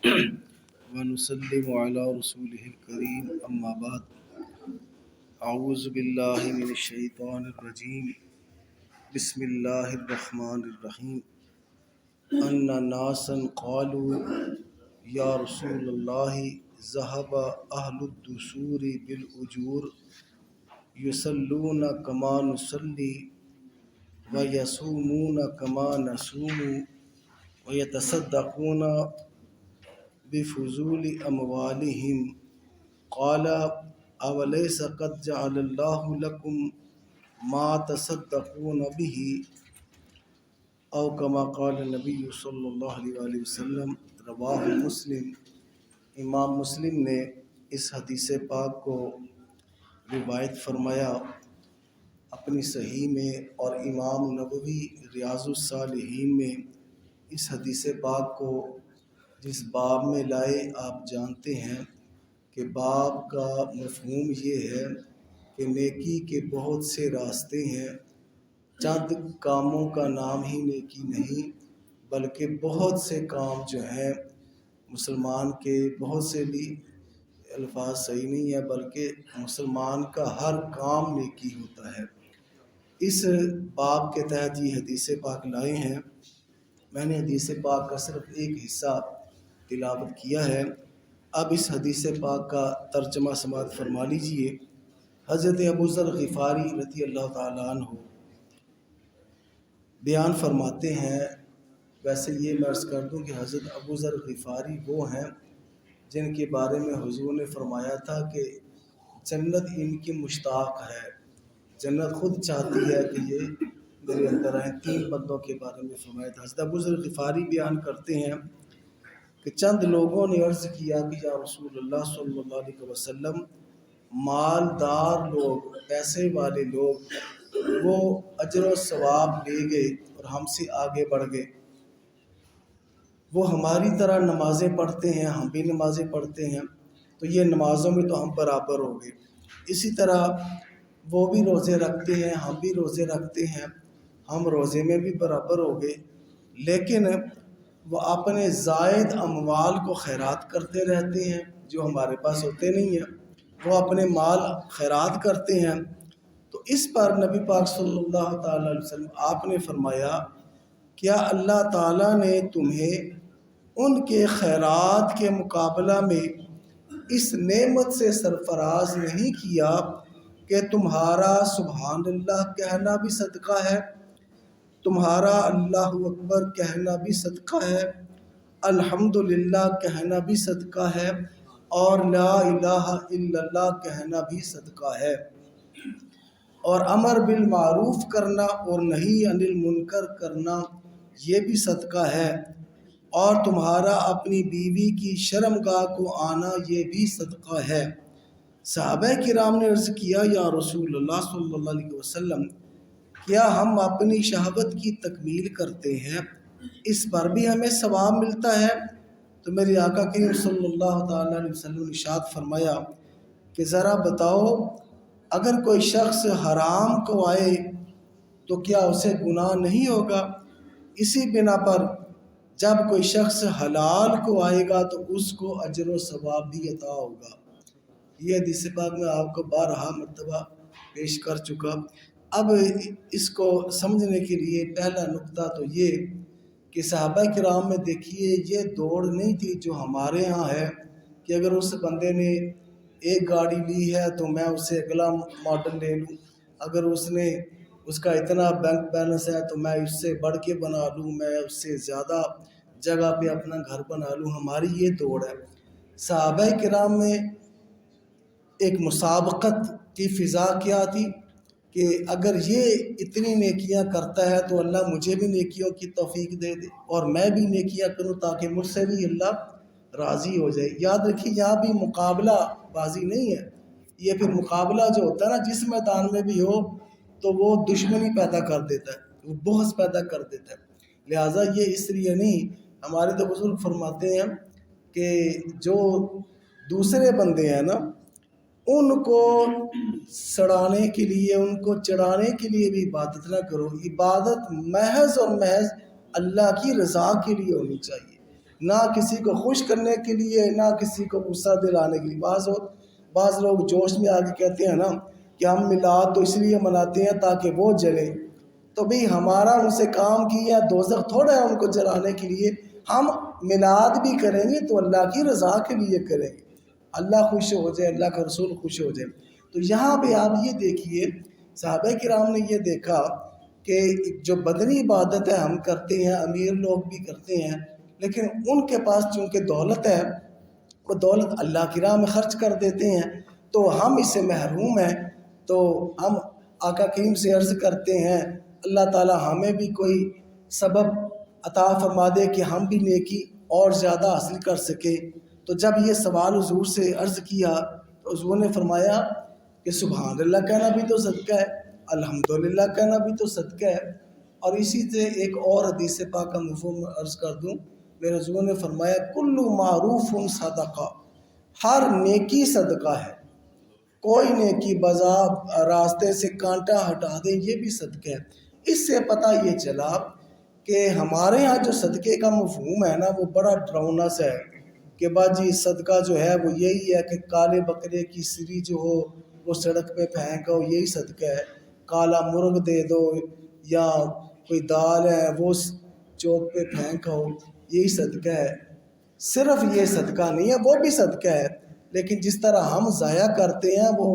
ونسلم على رسوله الكريم أما بعد أعوذ بالله من الشيطان الرجيم بسم الله الرحمن الرحيم أن ناسا قالوا يا رسول الله ذهب أهل الدثور بالأجور يصلون كما نصلي ويصومون كما نصوم ويتصدقون بفضول أموالهم قال أوليس قد جعل الله لكم ما تصدقون به او كما قال النبی صلی اللہ علیہ وآلہ وسلم رواہ مسلم۔ امام مسلم نے اس حدیث پاک کو روایت فرمایا اپنی صحیح میں، اور امام نووی ریاض الصالحین میں اس حدیث پاک کو جس باب میں لائے آپ جانتے ہیں کہ باب کا مفہوم یہ ہے کہ نیکی کے بہت سے راستے ہیں، چند کاموں کا نام ہی نیکی نہیں بلکہ بہت سے کام جو ہیں مسلمان کے، بہت سے بھی الفاظ صحیح نہیں ہے بلکہ مسلمان کا ہر کام نیکی ہوتا ہے۔ اس باب کے تحت یہ حدیث پاک لائے ہیں۔ میں نے حدیث پاک کا صرف ایک حصہ تلاوت کیا ہے، اب اس حدیث پاک کا ترجمہ سماعت فرما لیجئے۔ حضرت ابوذر غفاری رضی اللہ تعالیٰ عنہ بیان فرماتے ہیں، ویسے یہ میں عرض کر دوں کہ حضرت ابوذر غفاری وہ ہیں جن کے بارے میں حضور نے فرمایا تھا کہ جنت ان کی مشتاق ہے، جنت خود چاہتی ہے کہ یہ میرے اندر آئیں۔ 3 بندوں کے بارے میں فرمایا تھا۔ حضرت ابوذر غفاری بیان کرتے ہیں کہ چند لوگوں نے عرض کیا کہ یا رسول اللہ صلی اللہ علیہ وسلم، مالدار لوگ، پیسے والے لوگ وہ اجر و ثواب لے گئے اور ہم سے آگے بڑھ گئے، وہ ہماری طرح نمازیں پڑھتے ہیں، ہم بھی نمازیں پڑھتے ہیں، تو یہ نمازوں میں تو ہم برابر ہو گئے۔ اسی طرح وہ بھی روزے رکھتے ہیں، ہم بھی روزے رکھتے ہیں، ہم روزے میں بھی برابر ہو گئے، لیکن وہ اپنے زائد اموال کو خیرات کرتے رہتے ہیں جو ہمارے پاس ہوتے نہیں ہیں، وہ اپنے مال خیرات کرتے ہیں۔ تو اس پر نبی پاک صلی اللہ تعالیٰ علیہ وسلم آپ نے فرمایا، کیا اللہ تعالیٰ نے تمہیں ان کے خیرات کے مقابلہ میں اس نعمت سے سرفراز نہیں کیا کہ تمہارا سبحان اللہ کہنا بھی صدقہ ہے، تمہارا اللہ اکبر کہنا بھی صدقہ ہے، الحمدللہ کہنا بھی صدقہ ہے، اور لا الہ الا اللہ کہنا بھی صدقہ ہے، اور امر بالمعروف کرنا اور نہی عن المنکر کرنا یہ بھی صدقہ ہے، اور تمہارا اپنی بیوی کی شرمگاہ کو آنا یہ بھی صدقہ ہے۔ صحابہ کرام نے عرض کیا یا رسول اللہ صلی اللہ علیہ وسلم، کیا ہم اپنی شہوت کی تکمیل کرتے ہیں اس پر بھی ہمیں ثواب ملتا ہے؟ تو میرے آقا کریم صلی اللہ تعالیٰ علیہ وسلم نے ارشاد فرمایا کہ ذرا بتاؤ، اگر کوئی شخص حرام کو آئے تو کیا اسے گناہ نہیں ہوگا؟ اسی بنا پر جب کوئی شخص حلال کو آئے گا تو اس کو اجر و ثواب بھی عطا ہوگا۔ یہ حدیث پاک میں آپ کو بارہا مرتبہ پیش کر چکا۔ اب اس کو سمجھنے کے لیے پہلا نقطہ تو یہ کہ صحابہ کرام میں دیکھیے یہ دوڑ نہیں تھی جو ہمارے ہاں ہے کہ اگر اس بندے نے ایک گاڑی لی ہے تو میں اسے اگلا ماڈل لے لوں، اگر اس کا اتنا بینک بیلنس ہے تو میں اس سے بڑھ کے بنا لوں، میں اس سے زیادہ جگہ پہ اپنا گھر بنا لوں۔ ہماری یہ دوڑ ہے۔ صحابہ کرام میں ایک مسابقت کی فضا کیا تھی کہ اگر یہ اتنی نیکیاں کرتا ہے تو اللہ مجھے بھی نیکیوں کی توفیق دے دے اور میں بھی نیکیاں کروں تاکہ مجھ سے بھی اللہ راضی ہو جائے۔ یاد رکھیے یہاں بھی مقابلہ بازی نہیں ہے، یہ پھر مقابلہ جو ہوتا ہے نا جس میدان میں بھی ہو تو وہ دشمنی پیدا کر دیتا ہے، وہ بغض پیدا کر دیتا ہے، لہٰذا یہ اس لیے نہیں۔ ہمارے تو بزرگ فرماتے ہیں کہ جو دوسرے بندے ہیں نا ان کو سڑانے کے لیے، ان کو چڑھانے کے لیے بھی عبادت نہ کرو، عبادت محض اور محض اللہ کی رضا کے لیے ہونی چاہیے، نہ کسی کو خوش کرنے کے لیے نہ کسی کو غصہ دلانے کے لیے۔ بعض لوگ جوش میں آگے کہتے ہیں نا کہ ہم میلاد تو اس لیے مناتے ہیں تاکہ وہ جلے، تو بھئی ہمارا ان سے کام کیا دوزخ تھوڑا ہے ان کو جلانے کے لیے۔ ہم میلاد بھی کریں گے تو اللہ کی رضا کے لیے کریں گے، اللہ خوش ہو جائے، اللہ کا رسول خوش ہو جائے۔ تو یہاں پہ آپ یہ دیکھیے صحابہ کرام نے یہ دیکھا کہ جو بدنی عبادت ہے ہم کرتے ہیں، امیر لوگ بھی کرتے ہیں، لیکن ان کے پاس چونکہ دولت ہے، وہ دولت اللہ کی راہ میں خرچ کر دیتے ہیں، تو ہم اس سے محروم ہیں۔ تو ہم آقا کریم سے عرض کرتے ہیں اللہ تعالی ہمیں بھی کوئی سبب عطا فرما دے کہ ہم بھی نیکی اور زیادہ حاصل کر سکیں۔ تو جب یہ سوال حضور سے عرض کیا تو حضور نے فرمایا کہ سبحان اللہ کہنا بھی تو صدقہ ہے، الحمدللہ کہنا بھی تو صدقہ ہے۔ اور اسی سے ایک اور حدیث پاک کا مفہوم عرض کر دوں، میرے حضور نے فرمایا کل معروف صدقہ، ہر نیکی صدقہ ہے، کوئی نیکی بذا راستے سے کانٹا ہٹا دے یہ بھی صدقہ ہے۔ اس سے پتہ یہ چلا کہ ہمارے ہاں جو صدقے کا مفہوم ہے نا وہ بڑا ڈراؤنا سا ہے کہ باجی صدقہ جو ہے وہ یہی ہے کہ کالے بکرے کی سری جو ہو وہ سڑک پہ پھینکو یہی صدقہ ہے، کالا مرغ دے دو یا کوئی دال ہے وہ چوک پہ پھینکو یہی صدقہ ہے۔ صرف یہ صدقہ نہیں ہے، وہ بھی صدقہ ہے، لیکن جس طرح ہم ضائع کرتے ہیں وہ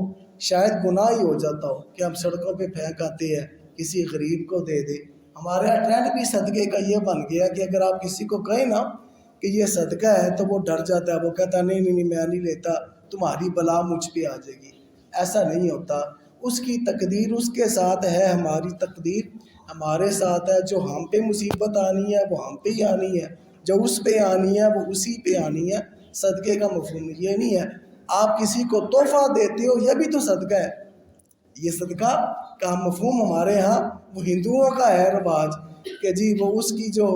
شاید گناہ ہی ہو جاتا ہو کہ ہم سڑکوں پہ پھینک آتے ہیں کسی غریب کو دے دے۔ ہمارے یہاں ٹرینڈ بھی صدقے کا یہ بن گیا کہ اگر آپ کسی کو کہیں نا کہ یہ صدقہ ہے تو وہ ڈر جاتا ہے، وہ کہتا ہے نہیں نہیں نہیں میں نہیں لیتا، تمہاری بلا مجھ پہ آ جائے گی۔ ایسا نہیں ہوتا، اس کی تقدیر اس کے ساتھ ہے، ہماری تقدیر ہمارے ساتھ ہے۔ جو ہم پہ مصیبت آنی ہے وہ ہم پہ ہی آنی ہے، جو اس پہ آنی ہے وہ اسی پہ آنی ہے۔ صدقے کا مفہوم یہ نہیں ہے آپ کسی کو تحفہ دیتے ہو یہ بھی تو صدقہ ہے۔ یہ صدقہ کا مفہوم ہمارے ہاں وہ ہندوؤں کا ہے رواج کہ جی وہ اس کی جو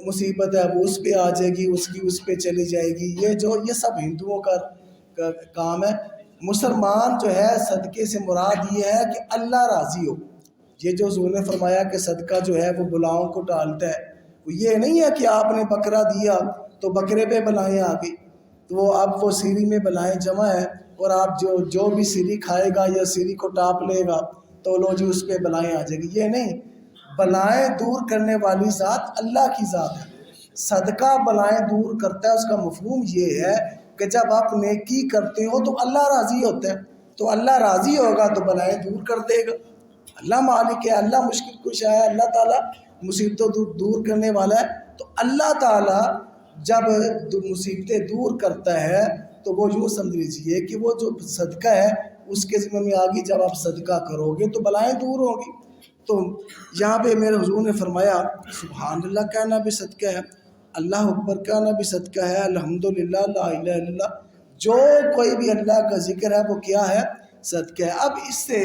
مصیبت ہے وہ اس پہ آ جائے گی، اس کی اس پہ چلی جائے گی، یہ سب ہندوؤں کا کام ہے۔ مسلمان جو ہے صدقے سے مراد یہ ہے کہ اللہ راضی ہو۔ یہ جو حضور نے فرمایا کہ صدقہ جو ہے وہ بلاؤں کو ٹالتا ہے، وہ یہ نہیں ہے کہ آپ نے بکرا دیا تو بکرے پہ بلائیں آ گئی، تو اب وہ سیری میں بلائیں جمع ہے اور آپ جو بھی سیری کھائے گا یا سیری کو ٹاپ لے گا تو لو جی اس پہ بلائیں آ جائے گی، یہ نہیں۔ بلائیں دور کرنے والی ذات اللہ کی ذات ہے۔ صدقہ بلائیں دور کرتا ہے، اس کا مفہوم یہ ہے کہ جب آپ نیکی کرتے ہو تو اللہ راضی ہوتا ہے، تو اللہ راضی ہوگا تو بلائیں دور کر دے گا۔ اللہ مالک ہے، اللہ مشکل کشا ہے، اللہ تعالیٰ مصیبتوں دور کرنے والا ہے۔ تو اللہ تعالیٰ جب مصیبتیں دور کرتا ہے تو وہ یوں سمجھ لیجیے کہ وہ جو صدقہ ہے اس کے ذمہ میں آگی جب آپ صدقہ کرو گے تو بلائیں دور ہوگی۔ تو یہاں پہ میرے حضور نے فرمایا سبحان اللہ کہنا بھی صدقہ ہے، اللہ اکبر کہنا بھی صدقہ ہے، الحمدللہ لا الہ الا اللہ، جو کوئی بھی اللہ کا ذکر ہے وہ کیا ہے؟ صدقہ ہے۔ اب اس سے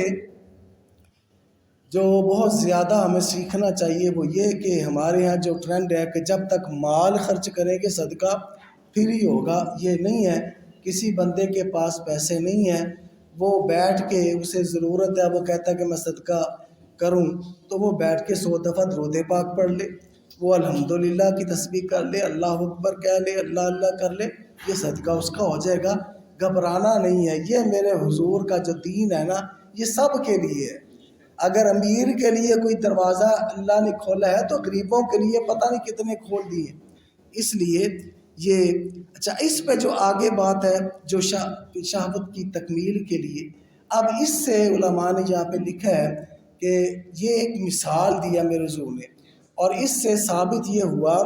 جو بہت زیادہ ہمیں سیکھنا چاہیے وہ یہ کہ ہمارے ہاں جو ٹرینڈ ہے کہ جب تک مال خرچ کریں گے صدقہ پھر ہی ہوگا، یہ نہیں ہے۔ کسی بندے کے پاس پیسے نہیں ہیں، وہ بیٹھ کے اسے ضرورت ہے، وہ کہتا ہے کہ میں صدقہ کروں تو وہ بیٹھ کے 100 دفعہ درود پاک پڑھ لے، وہ الحمدللہ کی تسبیح کر لے، اللہ اکبر کہہ لے، اللہ اللہ کر لے، یہ صدقہ اس کا ہو جائے گا۔ گھبرانا نہیں ہے، یہ میرے حضور کا جو دین ہے نا یہ سب کے لیے ہے۔ اگر امیر کے لیے کوئی دروازہ اللہ نے کھولا ہے تو غریبوں کے لیے پتہ نہیں کتنے کھول دیے۔ اس لیے یہ اچھا، اس پہ جو آگے بات ہے جو شہوت کی تکمیل کے لیے، اب اس سے علماء نے یہاں پہ لکھا ہے کہ یہ ایک مثال دیا میرے حضور نے، اور اس سے ثابت یہ ہوا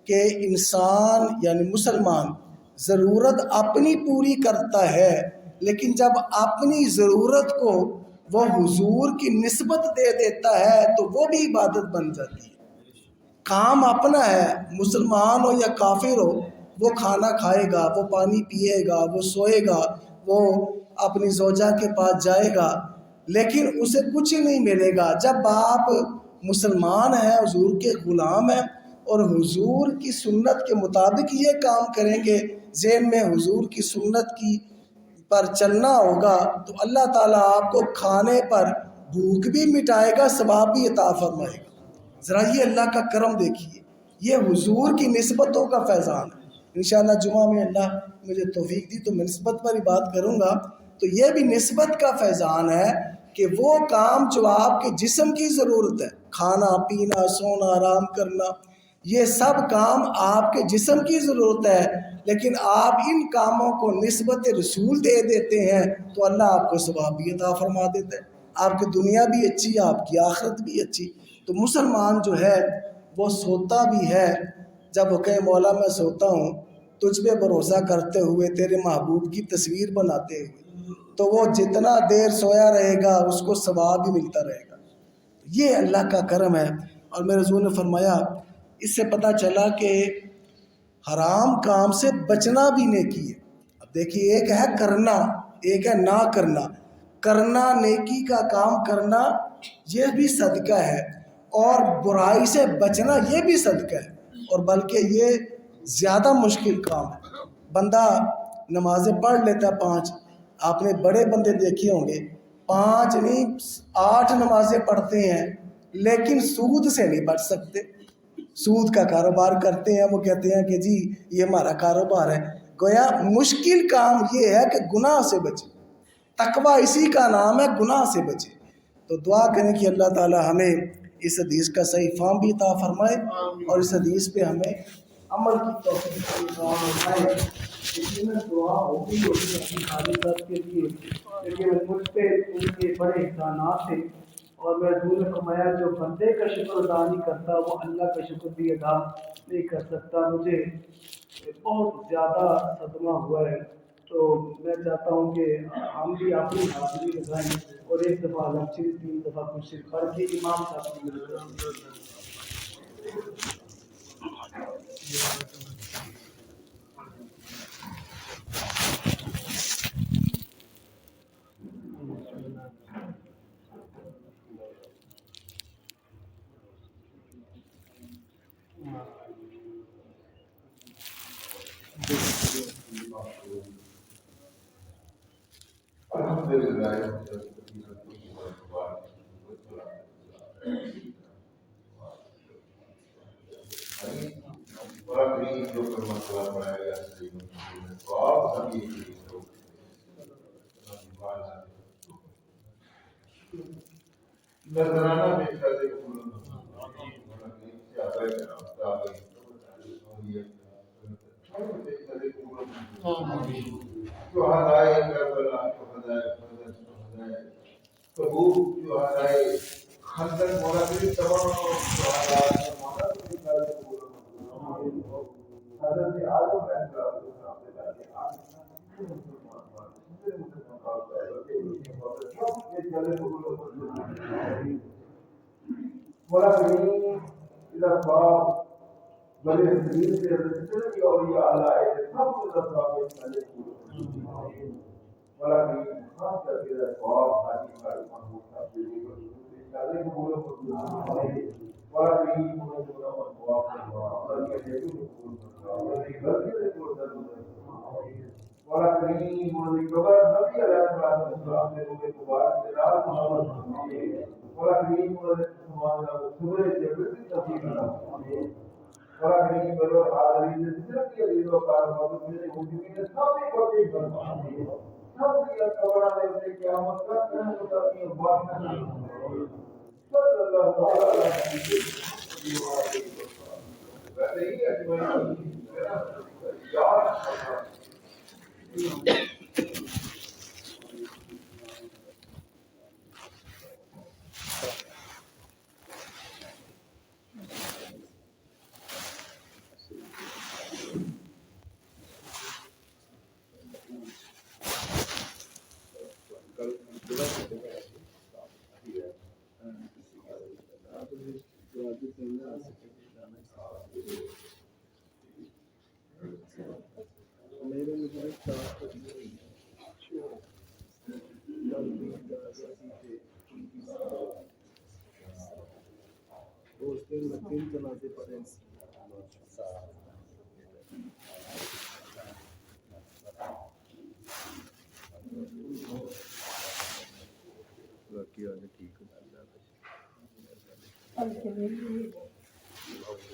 کہ انسان یعنی مسلمان ضرورت اپنی پوری کرتا ہے، لیکن جب اپنی ضرورت کو وہ حضور کی نسبت دے دیتا ہے تو وہ بھی عبادت بن جاتی ہے۔ کام اپنا ہے، مسلمان ہو یا کافر ہو، وہ کھانا کھائے گا، وہ پانی پیے گا، وہ سوئے گا، وہ اپنی زوجہ کے پاس جائے گا، لیکن اسے کچھ نہیں ملے گا۔ جب آپ مسلمان ہیں، حضور کے غلام ہیں اور حضور کی سنت کے مطابق یہ کام کریں گے، ذہن میں حضور کی سنت کی پر چلنا ہوگا، تو اللہ تعالیٰ آپ کو کھانے پر بھوک بھی مٹائے گا، ثواب بھی عطا فرمائے گا۔ ذرا یہ اللہ کا کرم دیکھیے یہ حضور کی نسبتوں کا فیضان ہے۔ انشاءاللہ جمعہ میں اللہ مجھے توفیق دی تو میں نسبت پر ہی بات کروں گا۔ تو یہ بھی نسبت کا فیضان ہے کہ وہ کام جو آپ کے جسم کی ضرورت ہے، کھانا پینا سونا آرام کرنا، یہ سب کام آپ کے جسم کی ضرورت ہے، لیکن آپ ان کاموں کو نسبت رسول دے دیتے ہیں تو اللہ آپ کو ثواب بھی عطا فرما دیتا ہے، آپ کی دنیا بھی اچھی آپ کی آخرت بھی اچھی۔ تو مسلمان جو ہے وہ سوتا بھی ہے، جب وہ کہے مولا میں سوتا ہوں تجھ پہ بھروسہ کرتے ہوئے تیرے محبوب کی تصویر بناتے ہوئے، تو وہ جتنا دیر سویا رہے گا اس کو ثواب بھی ملتا رہے گا۔ یہ اللہ کا کرم ہے۔ اور میرے حضور نے فرمایا اس سے پتہ چلا کہ حرام کام سے بچنا بھی نیکی ہے۔ اب دیکھیے ایک ہے کرنا، ایک ہے نہ کرنا۔ کرنا نیکی کا کام کرنا یہ بھی صدقہ ہے، اور برائی سے بچنا یہ بھی صدقہ ہے، اور بلکہ یہ زیادہ مشکل کام ہے۔ بندہ نمازیں پڑھ لیتا ہے 5، آپ نے بڑے بندے دیکھے ہوں گے 5 نہیں 8 نمازیں پڑھتے ہیں لیکن سود سے نہیں بچ سکتے۔ سود کا کاروبار کرتے ہیں، وہ کہتے ہیں کہ جی یہ ہمارا کاروبار ہے۔ گویا مشکل کام یہ ہے کہ گناہ سے بچے، تقویٰ اسی کا نام ہے، گناہ سے بچے۔ تو دعا کریں کہ اللہ تعالی ہمیں اس حدیث کا صحیح فہم بھی عطا فرمائے اور اس حدیث پہ ہمیں عمل کی توفیق عطا فرمائے۔ اس میں دعا ہوتی اپنی خالصات کے لیے، لیکن مجھ پہ ان کے بڑے احسانات تھے، اور میں حضور نے فرمایا جو بندے کا شکر ادا نہیں کرتا وہ اللہ کا شکر بھی ادا نہیں کر سکتا۔ مجھے بہت زیادہ صدمہ ہوا ہے، تو میں چاہتا ہوں کہ ہم بھی اپنی حاضری لگائیں اور ایک دفعہ لفظی 3 دفعہ کچھ صرف پڑھ کے امام صاحب کی مدد کریں۔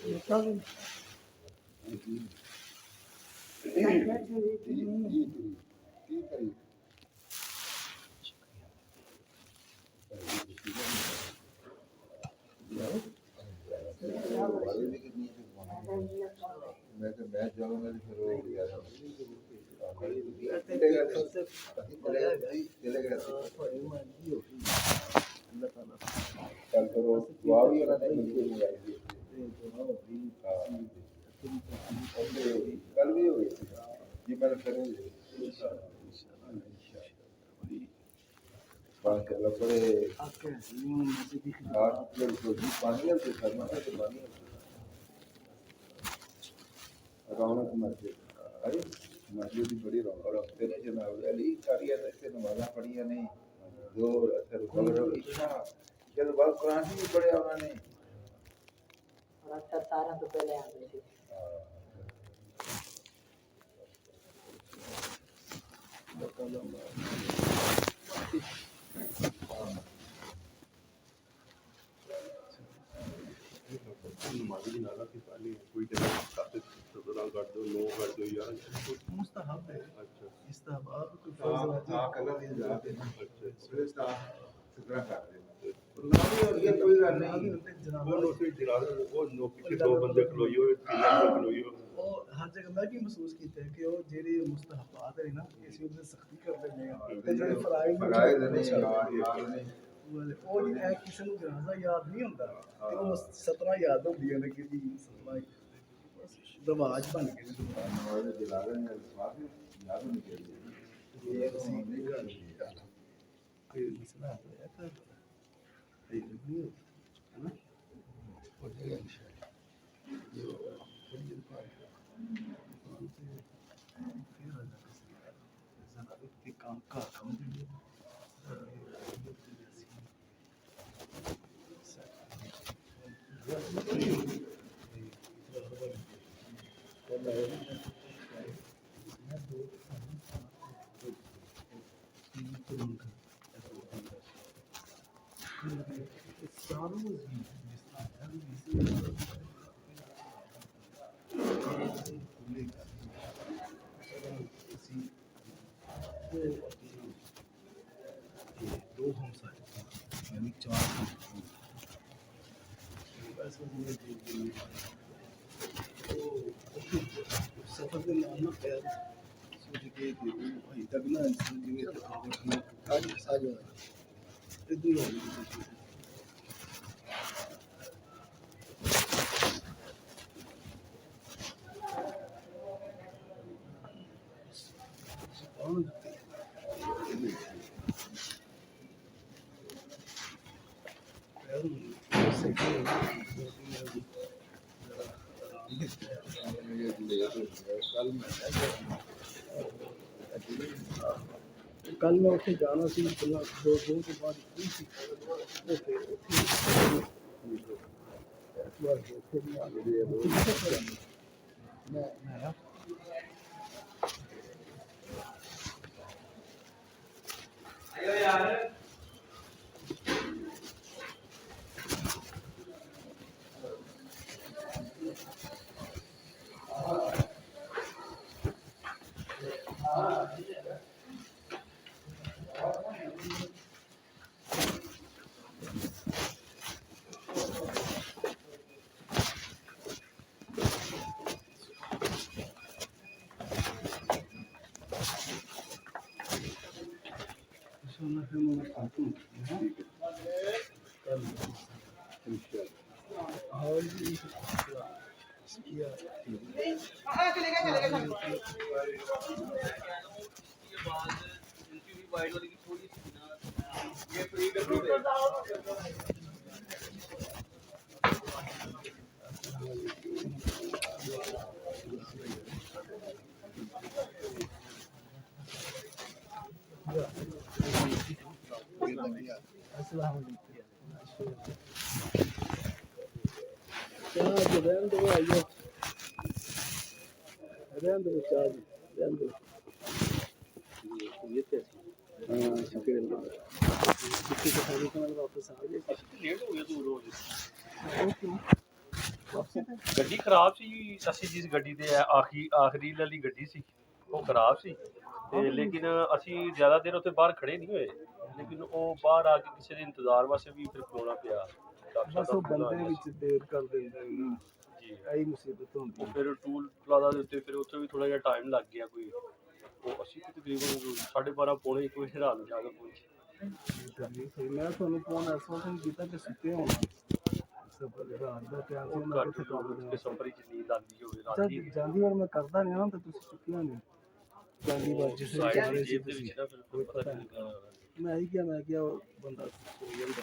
کل کرو دعا بھی انہوں نے بالکل منگائی تھی کل بھی ہوئی تھی جی میں نے کروں گی بڑے پانی رونق مسجد کی بڑی رونق تیرے جناب علی ساری نمازاں پڑھیاں نہیں جو جب بعد قرآن بھی پڑھیا انہوں نے سارا تو پہلے آتے تھے مستحب ہے استحباب کوئی فرض ہر جگہ میں بھی محسوس کیتا ہے کہ وہ جڑے مستحبات ہیں نا اس میں سختی کرتے ہیں تے جڑے فرائض نہیں وہ ایک کسی نوں جنازہ یاد نہیں ہوندا تے وہ 17 یاد ہوندیاں نے کہ جی 17 رواج بن گئے نماز جنازہ میں سواد یاد نہیں کرتے یہ اسی گل ہے مسئلہ ہے تھا ہے نا اور جگہ جو کام کا دو ہم سارے یعنی 4 سفر کے نام خیر سوچ کے بھائی تک نہ آ جائے کل میں اتنے جانا سی دو کے بعد السلام علیکم واپس آ گئے ਗੱਡੀ ਖਰਾਬ ਸੀ। ਅਸੀਂ ਜਿਸ ਗੱਡੀ ਤੇ ਆਖਰੀ ਵਾਲੀ ਗੱਡੀ ਸੀ ਉਹ ਖਰਾਬ ਸੀ ਤੇ ਲੇਕਿਨ ਅਸੀਂ ਜ਼ਿਆਦਾ ਦੇਰ ਉੱਥੇ ਬਾਹਰ ਖੜੇ ਨਹੀਂ ਹੋਏ, ਲੇਕਿਨ ਉਹ ਬਾਹਰ ਆ ਕੇ ਕਿਸੇ ਦੇ ਇੰਤਜ਼ਾਰ ਵਾਸਤੇ ਵੀ ਫਿਰ ਖਲੋਣਾ ਪਿਆ। ਬਸ ਉਹ ਬੰਦੇ ਵਿੱਚ ਦੇਰ ਕਰ ਦਿੰਦੇ ਨੇ ਜੀ, ਇਹੀ ਮੁਸੀਬਤ ਹੁੰਦੀ। ਫਿਰ ਟੂਲ ਪਲਾਜ਼ਾ ਦੇ ਉੱਤੇ ਫਿਰ ਉੱਥੇ ਵੀ ਥੋੜਾ ਜਿਹਾ ਟਾਈਮ ਲੱਗ ਗਿਆ। ਕੋਈ ਉਹ ਅਸੀਂ ਤਕਰੀਬਨ 12:30 ਪੌਣੇ 1 ਵਜੇ ਰਾਤ ਨੂੰ ਜਾ ਕੇ ਪਹੁੰਚੇ। ਮੈਂ ਤੁਹਾਨੂੰ ਫੋਨ ਇਸ ਵਾਸਤੇ ਕੀਤਾ ਕਿ ਸੁੱਤੇ ਹੋਣਾ ਰਾਤ ਦਾ ਟਾਈਮ ਸੀ, ਮੈਂ ਕਿੱਥੇ ਕੰਮ ਦਸੰਬਰ ਚ ਨੀਂਦ ਆਉਂਦੀ ਹੋਵੇ ਰਾਤ ਦੀ ਜਾਂਦੀ ਵਾਰ ਮੈਂ ਕਰਦਾ ਨਹੀਂ ਨਾ, ਤਾਂ ਤੁਸੀਂ ਸੁੱਤੀਆਂ ਨਹੀਂ ਜਾਂਦੀ ਵਾਰ ਜਿਸ ਵੇਲੇ ਜਾ ਰਹੇ ਸੀ ਜੇਬ ਦੇ ਵਿੱਚ ਨਾ ਫਿਰ ਪਤਾ ਨਹੀਂ ਲੱਗਾ। ਮੈਂ ਇਹੀ ਕਿਹਾ, ਮੈਂ ਕਿਹਾ ਉਹ ਬੰਦਾ ਸੋ ਜਾਂਦਾ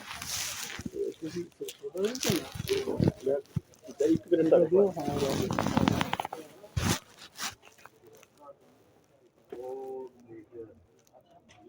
ਤੁਸੀਂ ਉਹਦਾ ਨਹੀਂ ਕਰਨਾ। ਮੈਂ ਇੱਕ ਮਿੰਟ ਤੱਕ ਦਿਓ। ਹਾਂ